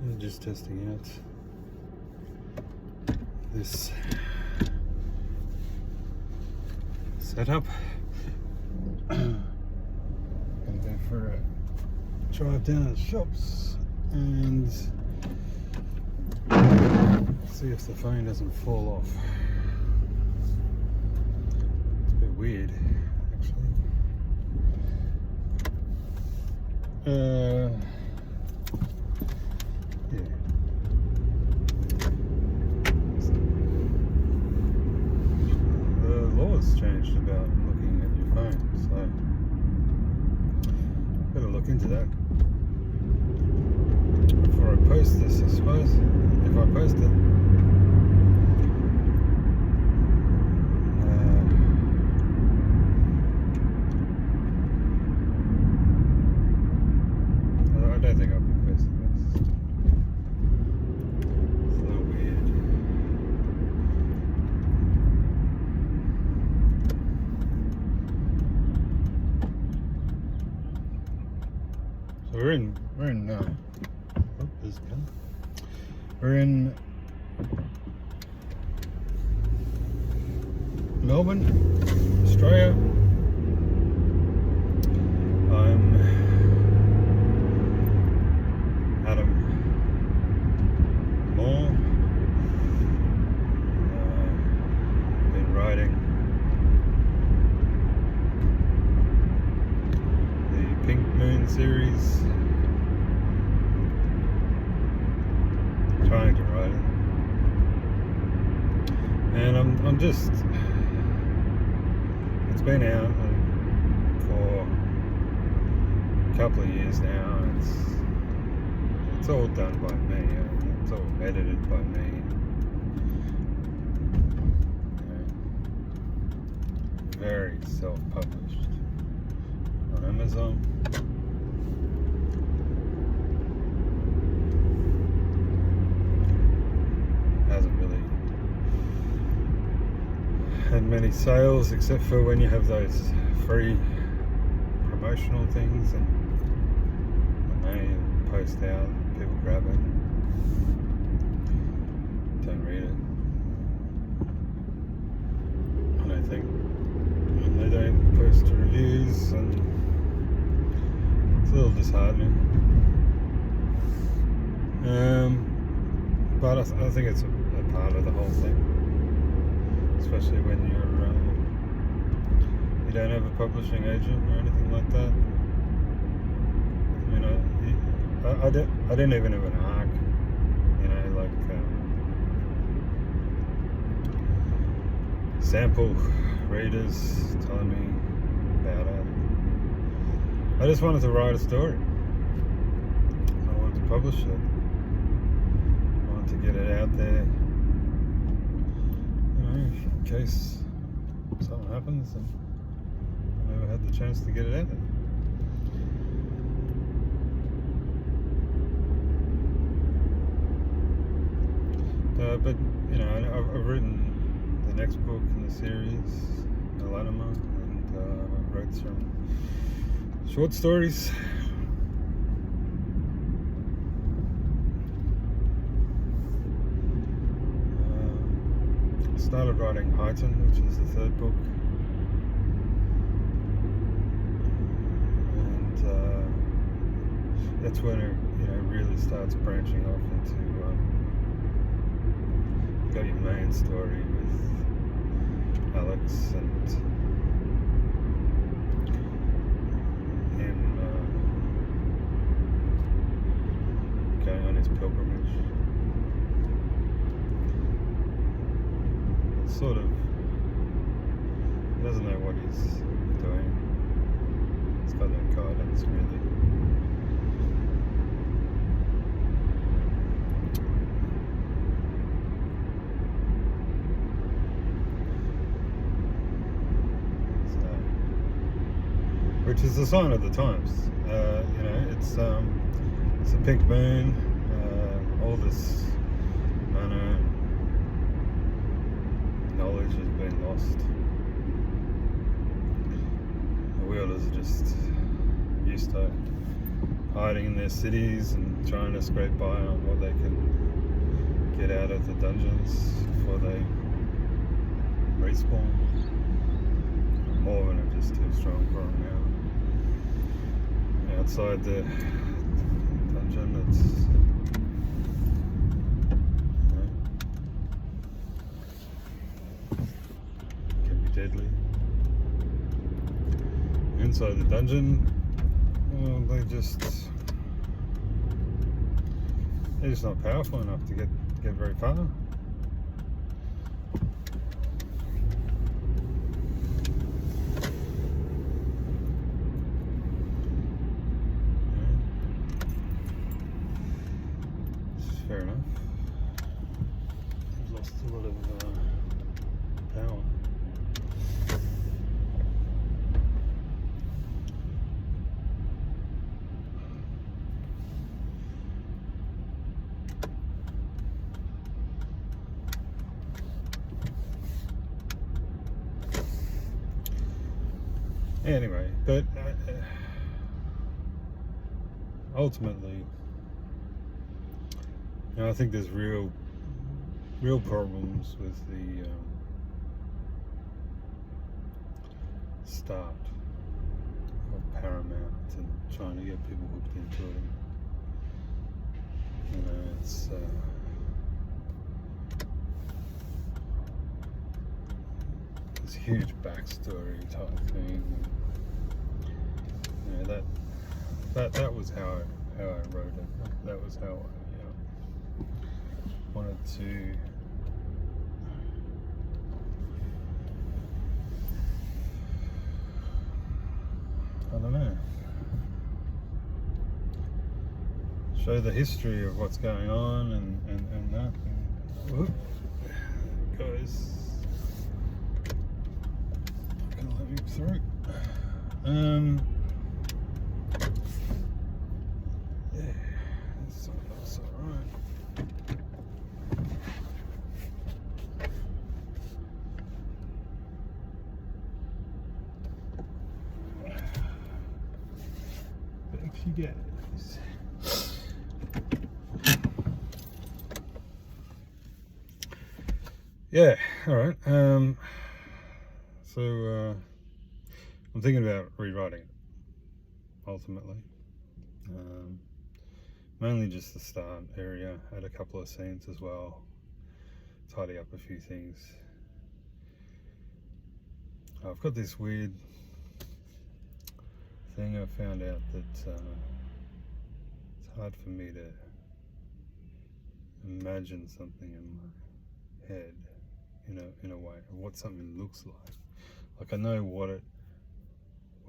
I'm just testing out this setup. Gonna go for a drive down to the shops and see if the phone doesn't fall off. It's a bit weird, actually. Yeah. The laws changed about looking at your phone, so better look into that before I post this, I suppose, if I post it. I don't think I'll be posting this. It's a little weird. So we're in oh, there's a gun. We're in Melbourne, Australia. I'm Adam Moore. Been riding the Pink Moon series. Trying to ride it. And I'm just, it's been out for a couple of years now. It's all done by me. It's all edited by me. Very self-published on Amazon. Hasn't really had many sales except for when you have those free promotional things, and when they post out, people grab it, don't read it, I don't think, and they don't post reviews, and it's a little disheartening. But I think it's a part of the whole thing, especially when you don't have a publishing agent or anything like that. I didn't even have an arc, sample readers telling me about it. I just wanted to write a story. I wanted to publish it. I wanted to get it out there, in case something happens and I never had the chance to get it out there. But I've written the next book in the series, Melanoma, and I wrote some short stories. Started writing Heighten, which is the third book, and that's when it really starts branching off into you got your main story with Alex and him going on his pilgrimage. Sort of, he doesn't know what he's doing. He's got no guidance, really. So, which is a sign of the times. It's a pink moon. All this mana, knowledge has been lost. The wielders are just used to hiding in their cities and trying to scrape by on what they can get out of the dungeons before they respawn. Morven are just too strong for them now. Outside the dungeon, it's can be deadly. Inside the dungeon, well, they're just not powerful enough to get very far. Fair enough. I've lost a lot of power. Anyway, but ultimately, I think there's real problems with the start of Paramount and trying to get people hooked into it. It's this huge backstory type thing. That was how I wrote it. That was how I wanted to show the history of what's going on and that. Whoop, guys, not gonna let me through. Yeah, that's alright. Thanks, you guys. Yeah, alright. So I'm thinking about rewriting it, ultimately. Mainly just the start area. Add a couple of scenes as well. Tidy up a few things. I've got this weird thing I found out that it's hard for me to imagine something in my head, in a way, or what something looks like. Like I know what I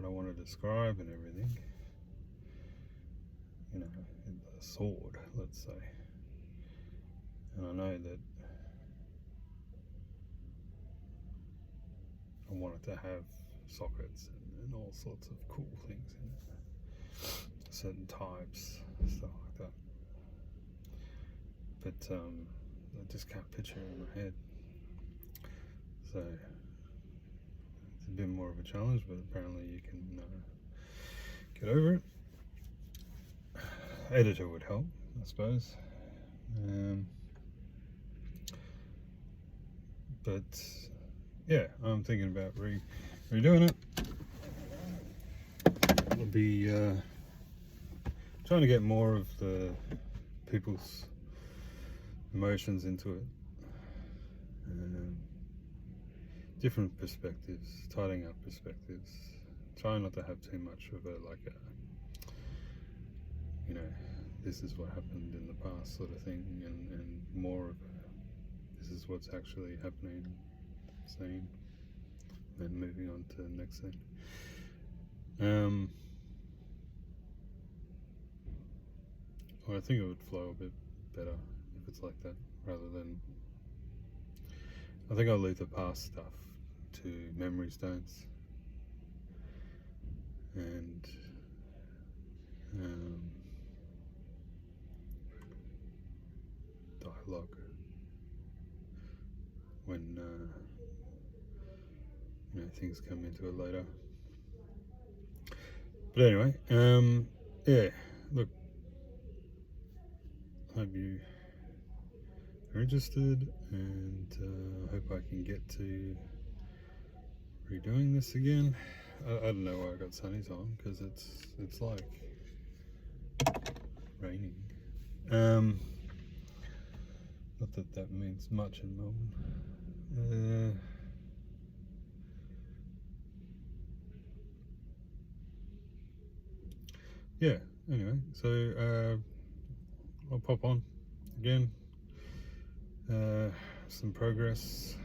want to describe and everything. A sword, let's say, and I know that I want it to have sockets and all sorts of cool things in it, certain types, stuff like that. But I just can't picture it in my head. So it's a bit more of a challenge, but apparently you can get over it. Editor would help, I suppose. But yeah, I'm thinking about redoing it. I'll be trying to get more of the people's emotions into it. Different perspectives, tidying up perspectives. Trying not to have too much of this is what happened in the past sort of thing, and more of this is what's actually happening scene, then moving on to the next scene. Well, I think it would flow a bit better if it's like that, rather than, I think I'll leave the past stuff to memory stones and dialogue when things come into it later. But anyway, yeah, look, hope you are interested, and hope I can get to redoing this again. I don't know why I got sunnies on, because it's like raining. Not that that means much in Melbourne. Yeah, anyway, so I'll pop on again. Some progress,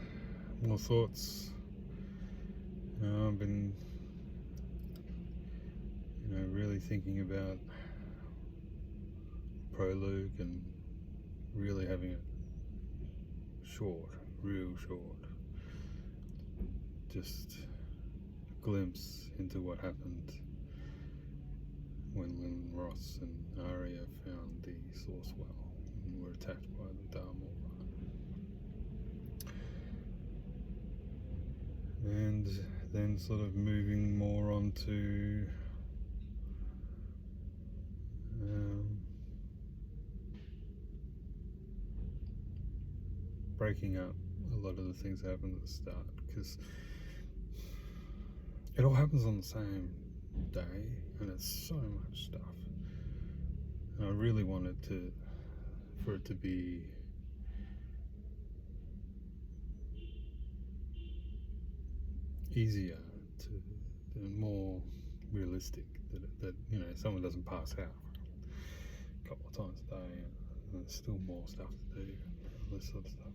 more thoughts. I've been, really thinking about prologue and really having it short, real short. Just a glimpse into what happened when Lynn Ross and Aria found the source well and were attacked by the Dharma. And then sort of moving more on to breaking up a lot of the things that happened at the start, because it all happens on the same day and it's so much stuff, and I really wanted for it to be easier and more realistic, that someone doesn't pass out a couple of times a day and there's still more stuff to do, this sort of stuff.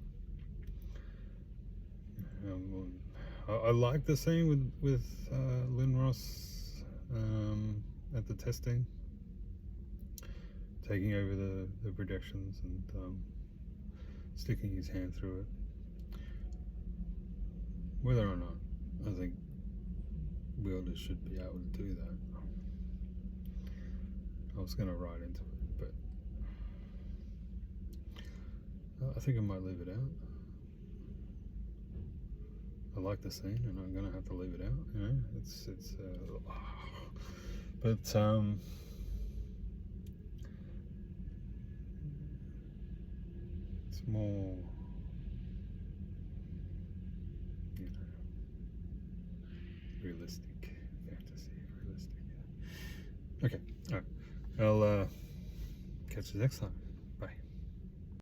I like the scene with Lynn Ross at the testing, taking over the projections and sticking his hand through it. Whether or not I think wielders should be able to do that, I was going to write into it, but I think I might leave it out. I like the scene, and I'm gonna have to leave it out. But it's more, realistic, fantasy, realistic. Okay, all right. I'll catch you next time.